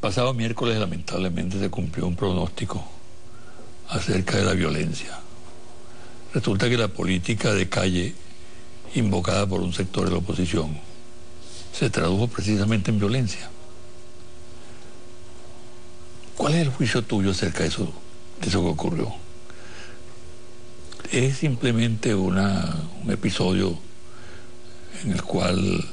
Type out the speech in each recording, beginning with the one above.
pasado miércoles lamentablemente se cumplió un pronóstico acerca de la violencia. Resulta que la política de calle invocada por un sector de la oposición se tradujo precisamente en violencia. ¿Cuál es el juicio tuyo acerca de eso que ocurrió? ¿Es simplemente un episodio en el cual,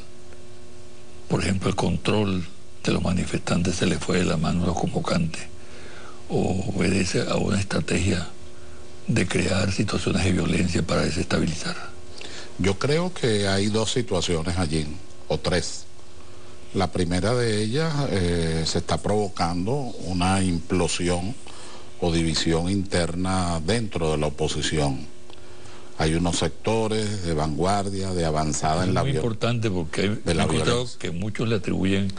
por ejemplo, el control de los manifestantes se le fue de la mano a los convocantes, o obedece a una estrategia de crear situaciones de violencia para desestabilizar? Yo creo que hay dos situaciones allí, o tres. La primera de ellas se está provocando una implosión o división interna dentro de la oposición. Hay unos sectores de vanguardia, de avanzada en la violencia. Es muy importante porque he encontrado que muchos le atribuyen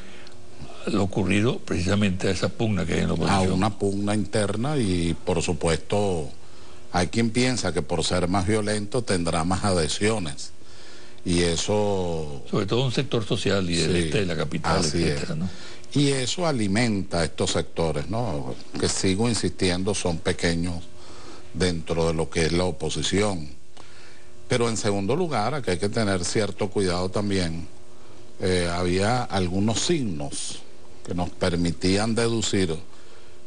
lo ocurrido precisamente a esa pugna que hay en la oposición. A una pugna interna, y por supuesto hay quien piensa que por ser más violento tendrá más adhesiones. Y eso... Sobre todo un sector social y del este de la capital, etcétera, ¿no? Y eso alimenta a estos sectores, ¿no? Que sigo insistiendo, son pequeños dentro de lo que es la oposición. Pero en segundo lugar, aquí hay que tener cierto cuidado también. Había algunos signos que nos permitían deducir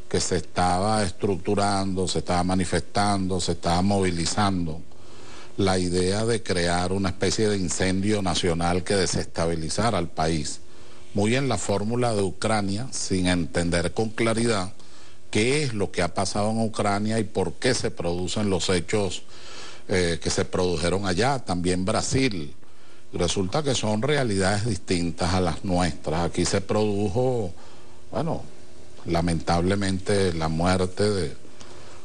que se estaba estructurando, se estaba manifestando, se estaba movilizando la idea de crear una especie de incendio nacional que desestabilizara al país. Muy en la fórmula de Ucrania, sin entender con claridad qué es lo que ha pasado en Ucrania y por qué se producen los hechos que se produjeron allá. También Brasil. Resulta que son realidades distintas a las nuestras. Aquí se produjo, bueno, lamentablemente la muerte de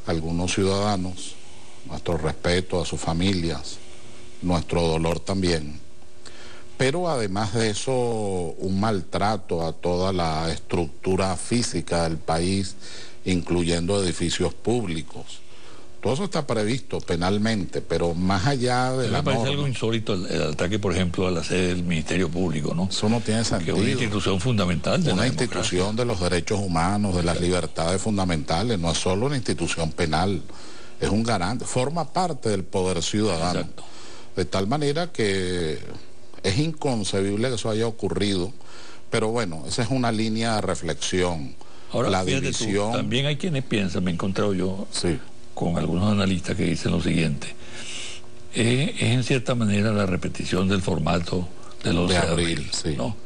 algunos ciudadanos. Nuestro respeto a sus familias, nuestro dolor también. Pero además de eso, un maltrato a toda la estructura física del país, incluyendo edificios públicos. Todo eso está previsto penalmente, pero más allá de la norma. Me parece algo insólito el ataque, por ejemplo, a la sede del Ministerio Público, ¿no? Eso no tiene sentido. Que es una institución fundamental de una institución de los derechos humanos, de las libertades fundamentales, no es solo una institución penal, es un garante, forma parte del poder ciudadano. Exacto. De tal manera que es inconcebible que eso haya ocurrido, pero bueno, esa es una línea de reflexión. Ahora, la división... también hay quienes piensan, me he encontrado yo con algunos analistas que dicen lo siguiente: es en cierta manera la repetición del formato del 11 de abril, ¿no?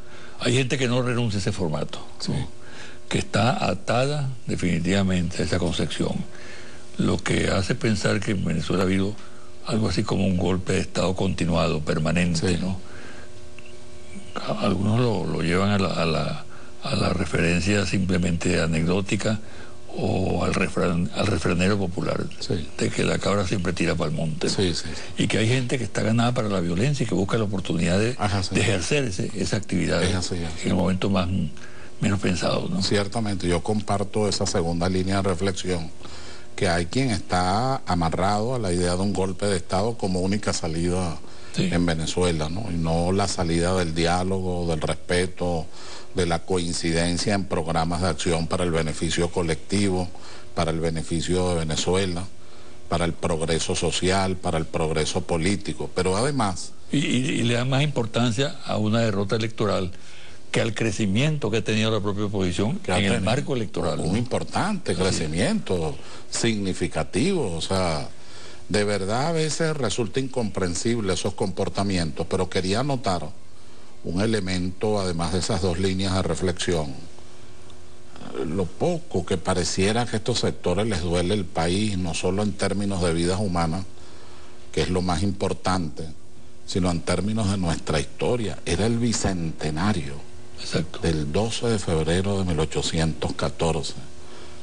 Hay gente que no renuncia a ese formato, ¿no? Que está atada definitivamente a esa concepción, lo que hace pensar que en Venezuela ha habido algo así como un golpe de Estado continuado, permanente, ¿no? Algunos lo llevan a la referencia simplemente anecdótica o al refranero popular, de que la cabra siempre tira para el monte, ¿no? Y que hay gente que está ganada para la violencia y que busca la oportunidad de ejercer esa actividad en el momento menos pensado, ¿no? Ciertamente, yo comparto esa segunda línea de reflexión, que hay quien está amarrado a la idea de un golpe de Estado como única salida en Venezuela, ¿no? Y no la salida del diálogo, del respeto, de la coincidencia en programas de acción para el beneficio colectivo, para el beneficio de Venezuela, para el progreso social, para el progreso político. Pero además... Y le da más importancia a una derrota electoral que al crecimiento que ha tenido la propia oposición en el marco electoral. Un importante crecimiento significativo, o sea, de verdad a veces resulta incomprensible esos comportamientos, pero quería anotar un elemento, además de esas dos líneas de reflexión. Lo poco que pareciera que a estos sectores les duele el país, no solo en términos de vidas humanas, que es lo más importante, sino en términos de nuestra historia. Era el bicentenario del 12 de febrero de 1814.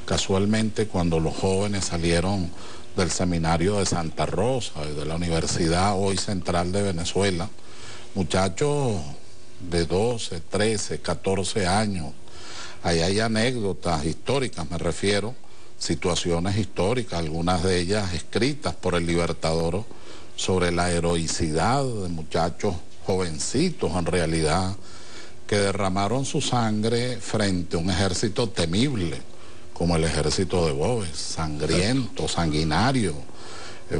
Casualmente, cuando los jóvenes salieron del seminario de Santa Rosa y de la Universidad hoy Central de Venezuela, muchachos de 12, 13, 14 años, ahí hay anécdotas históricas, me refiero, situaciones históricas, algunas de ellas escritas por el Libertador, sobre la heroicidad de muchachos jovencitos en realidad, que derramaron su sangre frente a un ejército temible, como el ejército de Boves, sangriento, sanguinario.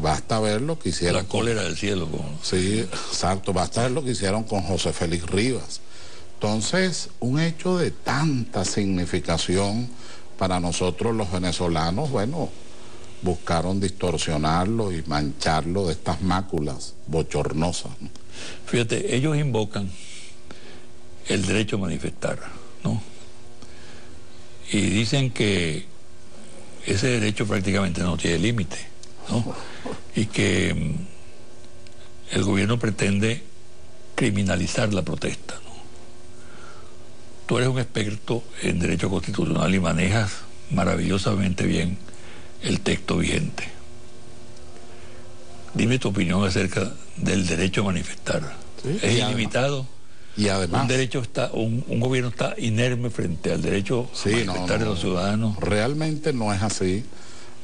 Basta ver lo que hicieron... La cólera del cielo. Sí, exacto, basta ver lo que hicieron con José Félix Rivas. Entonces, un hecho de tanta significación para nosotros los venezolanos, bueno, buscaron distorsionarlo y mancharlo de estas máculas bochornosas, ¿no? Fíjate, ellos invocan el derecho a manifestar, ¿no? Y dicen que ese derecho prácticamente no tiene límite, ¿no? Y que el gobierno pretende criminalizar la protesta, ¿no? Tú eres un experto en derecho constitucional y manejas maravillosamente bien el texto vigente. Dime tu opinión acerca del derecho a manifestar. ¿Sí? ¿Es ilimitado? Y además... Un gobierno está inerme frente al derecho a manifestar de los ciudadanos. Realmente no es así.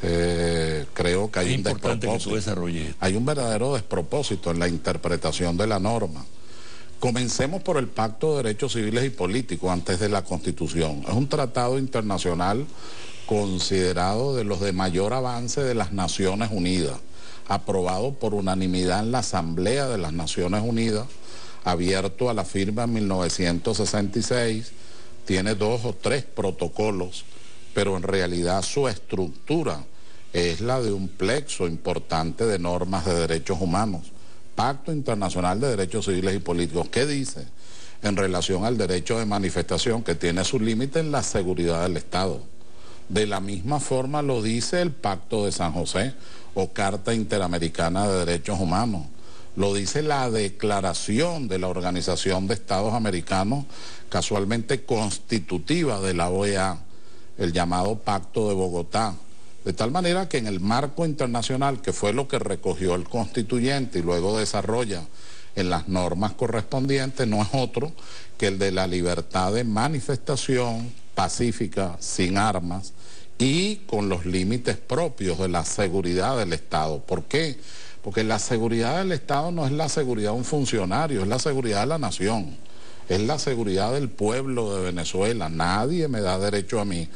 Creo que hay un despropósito. Hay un verdadero despropósito en la interpretación de la norma. Comencemos por el Pacto de Derechos Civiles y Políticos antes de la Constitución. Es un tratado internacional considerado de los de mayor avance de las Naciones Unidas, aprobado por unanimidad en la Asamblea de las Naciones Unidas, abierto a la firma en 1966, tiene 2 o 3 protocolos, pero en realidad su estructura es la de un plexo importante de normas de derechos humanos. Pacto Internacional de Derechos Civiles y Políticos. ¿Qué dice en relación al derecho de manifestación? Que tiene su límite en la seguridad del Estado. De la misma forma lo dice el Pacto de San José o Carta Interamericana de Derechos Humanos. Lo dice la Declaración de la Organización de Estados Americanos, casualmente constitutiva de la OEA, el llamado Pacto de Bogotá. De tal manera que en el marco internacional, que fue lo que recogió el constituyente y luego desarrolla en las normas correspondientes, no es otro que el de la libertad de manifestación pacífica, sin armas y con los límites propios de la seguridad del Estado. ¿Por qué? Porque la seguridad del Estado no es la seguridad de un funcionario, es la seguridad de la nación, es la seguridad del pueblo de Venezuela. Nadie me da derecho a mí,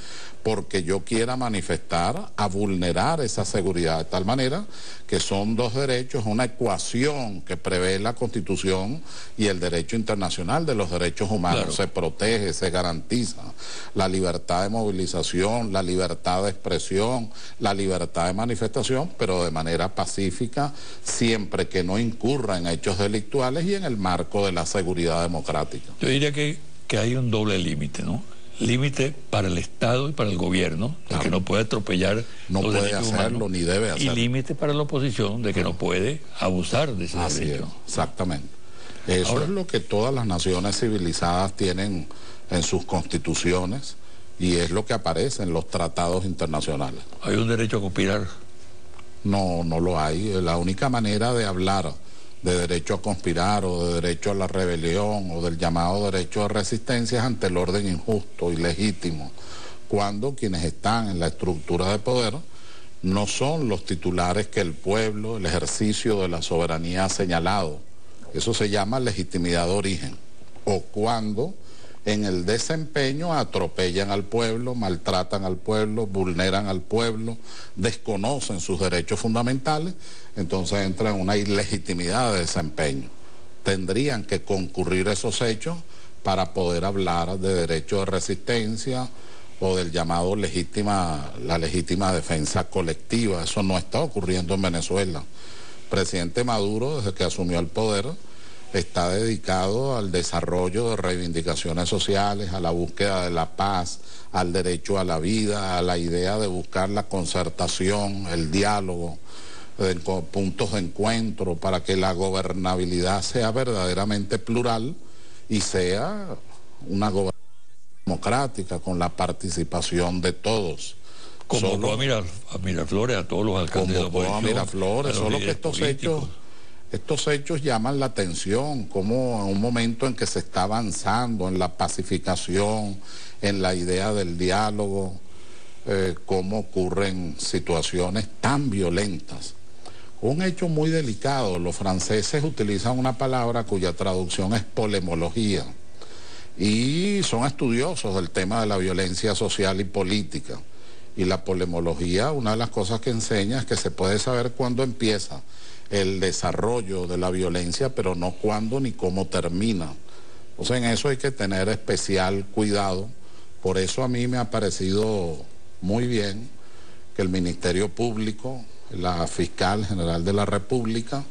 porque yo quiera manifestar, a vulnerar esa seguridad, de tal manera que son 2 derechos, una ecuación que prevé la Constitución y el derecho internacional de los derechos humanos. Claro. Se protege, se garantiza la libertad de movilización, la libertad de expresión, la libertad de manifestación, pero de manera pacífica, siempre que no incurra en hechos delictuales y en el marco de la seguridad democrática. Yo diría que hay un doble límite, ¿no? Límite para el Estado y para el gobierno, de que no puede atropellar no los puede hacerlo, ni debe hacerlo. Y límite para la oposición, de que no puede abusar de ese derecho. Exactamente. Eso ahora, es lo que todas las naciones civilizadas tienen en sus constituciones y es lo que aparece en los tratados internacionales. ¿Hay un derecho a conspirar? No, no lo hay. La única manera de hablar de derecho a conspirar o de derecho a la rebelión o del llamado derecho de resistencia ante el orden injusto y legítimo, cuando quienes están en la estructura de poder no son los titulares que el pueblo, el ejercicio de la soberanía ha señalado. Eso se llama legitimidad de origen. O cuando en el desempeño atropellan al pueblo, maltratan al pueblo, vulneran al pueblo, desconocen sus derechos fundamentales, entonces entra en una ilegitimidad de desempeño. Tendrían que concurrir esos hechos para poder hablar de derecho de resistencia o del llamado la legítima defensa colectiva. Eso no está ocurriendo en Venezuela. El presidente Maduro, desde que asumió el poder, está dedicado al desarrollo de reivindicaciones sociales, a la búsqueda de la paz, al derecho a la vida, a la idea de buscar la concertación, el diálogo, puntos de encuentro para que la gobernabilidad sea verdaderamente plural y sea una gobernabilidad democrática con la participación de todos. Convocó a Miraflores, a todos los alcaldes de la oposición, a Miraflores, solo que estos hechos llaman la atención, como en un momento en que se está avanzando en la pacificación, en la idea del diálogo, cómo ocurren situaciones tan violentas. Un hecho muy delicado, los franceses utilizan una palabra cuya traducción es polemología. y son estudiosos del tema de la violencia social y política. Y la polemología, una de las cosas que enseña es que se puede saber cuándo empieza el desarrollo de la violencia, pero no cuándo ni cómo termina. Entonces en eso hay que tener especial cuidado. Por eso a mí me ha parecido muy bien que el Ministerio Público, la Fiscal General de la República,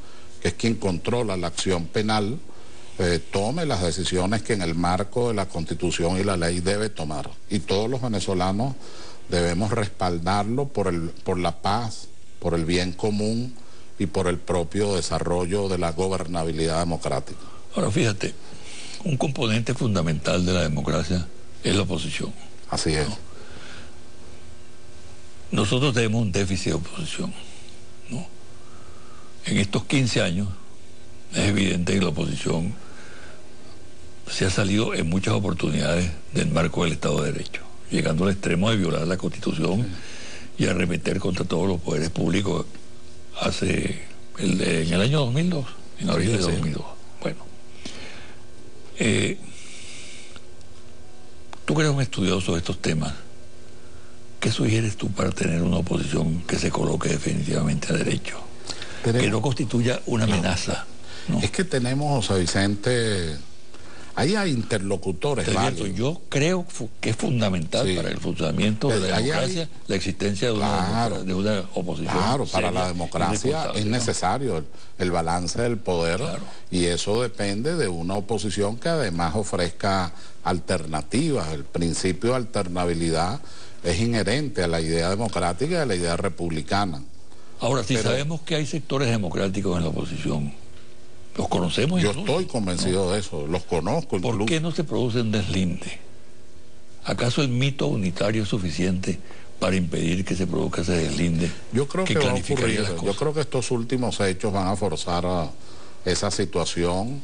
que es quien controla la acción penal, tome las decisiones que en el marco de la Constitución y la ley debe tomar. Y todos los venezolanos debemos respaldarlo por la paz, por el bien común y por el propio desarrollo de la gobernabilidad democrática. Ahora fíjate, un componente fundamental de la democracia es la oposición. Así es. ¿No? Nosotros tenemos un déficit de oposición, ¿no? En estos 15 años es evidente que la oposición se ha salido en muchas oportunidades del marco del Estado de Derecho, llegando al extremo de violar la Constitución y arremeter contra todos los poderes públicos en el año 2002, en abril de 2002. Bueno, tú que eres un estudioso de estos temas, ¿qué sugieres tú para tener una oposición que se coloque definitivamente a derecho? Que no constituya una amenaza, ¿no? Es que tenemos, José Vicente, ahí hay interlocutores válidos. Yo creo que es fundamental para el funcionamiento de la democracia la existencia de una oposición. Claro, para la democracia es necesario el balance del poder, y eso depende de una oposición que además ofrezca alternativas. El principio de alternabilidad es inherente a la idea democrática y a la idea republicana. Ahora, si sabemos que hay sectores democráticos en la oposición, ¿los conocemos? Yo estoy convencido de eso, los conozco incluso. ¿Por qué no se produce un deslinde? ¿Acaso el mito unitario es suficiente para impedir que se produzca ese deslinde? Yo creo que va a ocurrir. Yo creo que estos últimos hechos van a forzar a esa situación.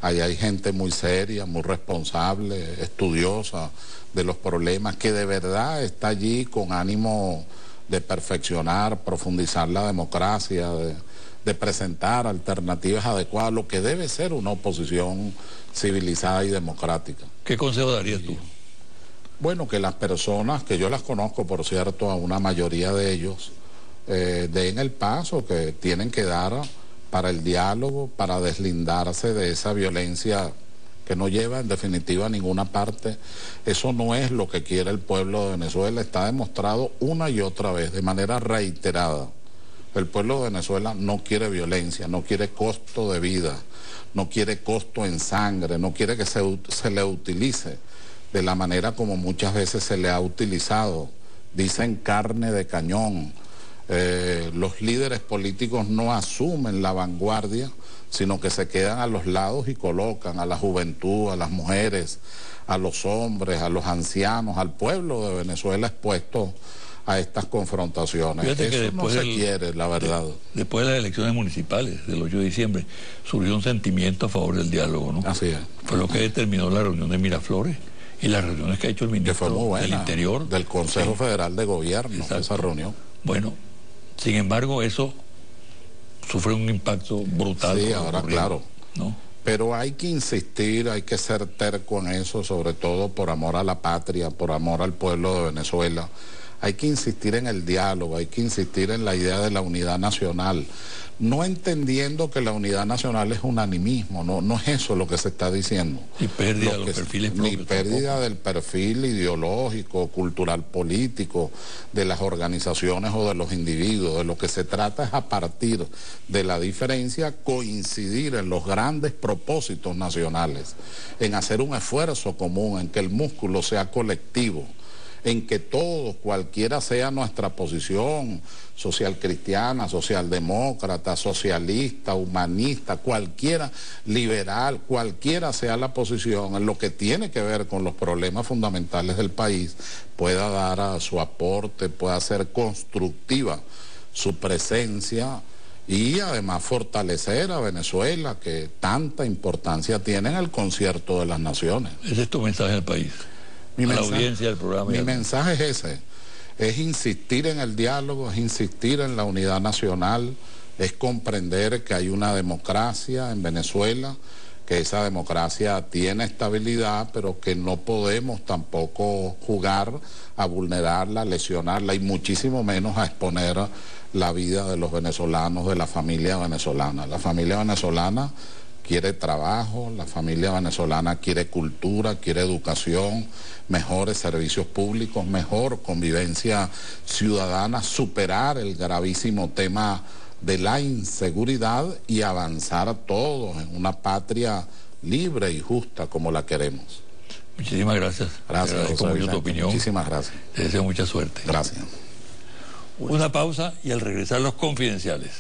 Ahí hay gente muy seria, muy responsable, estudiosa de los problemas, que de verdad está allí con ánimo de perfeccionar, profundizar la democracia, de presentar alternativas adecuadas, lo que debe ser una oposición civilizada y democrática. ¿Qué consejo darías tú? Bueno, que las personas, que yo las conozco, por cierto, a una mayoría de ellos, den el paso que tienen que dar para el diálogo, para deslindarse de esa violencia que no lleva en definitiva a ninguna parte. Eso no es lo que quiere el pueblo de Venezuela, está demostrado una y otra vez, de manera reiterada. El pueblo de Venezuela no quiere violencia, no quiere costo de vida, no quiere costo en sangre, no quiere que se le utilice de la manera como muchas veces se le ha utilizado. Dicen carne de cañón. Los líderes políticos no asumen la vanguardia, sino que se quedan a los lados y colocan a la juventud, a las mujeres, a los hombres, a los ancianos, al pueblo de Venezuela expuesto a estas confrontaciones. Eso no se quiere, la verdad. Después de las elecciones municipales del 8 de diciembre, surgió un sentimiento a favor del diálogo, ¿no? Así es. Fue lo que determinó la reunión de Miraflores y las reuniones que ha hecho el ministro del Interior. Del Consejo Federal de Gobierno, esa reunión. Bueno, sin embargo, eso sufre un impacto brutal. Sí, ahora claro. ¿No? Pero hay que insistir, hay que ser terco en eso, sobre todo por amor a la patria, por amor al pueblo de Venezuela. Hay que insistir en el diálogo, hay que insistir en la idea de la unidad nacional, no entendiendo que la unidad nacional es unanimismo, no es eso lo que se está diciendo. Ni pérdida de los perfiles propios. Ni pérdida del perfil ideológico, cultural, político, de las organizaciones o de los individuos. De lo que se trata es, a partir de la diferencia, coincidir en los grandes propósitos nacionales, en hacer un esfuerzo común, en que el músculo sea colectivo, en que todos, cualquiera sea nuestra posición, social cristiana, socialdemócrata, socialista, humanista, cualquiera, liberal, cualquiera sea la posición, en lo que tiene que ver con los problemas fundamentales del país, pueda dar a su aporte, pueda ser constructiva su presencia y además fortalecer a Venezuela, que tanta importancia tiene en el concierto de las naciones. Ese es tu mensaje al país. La audiencia del programa. Mi mensaje es ese, es insistir en el diálogo, es insistir en la unidad nacional, es comprender que hay una democracia en Venezuela, que esa democracia tiene estabilidad, pero que no podemos tampoco jugar a vulnerarla, lesionarla y muchísimo menos a exponer la vida de los venezolanos, de la familia venezolana. La familia venezolana quiere trabajo, la familia venezolana quiere cultura, quiere educación, mejores servicios públicos, mejor convivencia ciudadana, superar el gravísimo tema de la inseguridad y avanzar todos en una patria libre y justa como la queremos. Muchísimas gracias. Gracias, José Vicente. Tu opinión. Muchísimas gracias. Te deseo mucha suerte. Gracias. Una pausa y al regresar los confidenciales.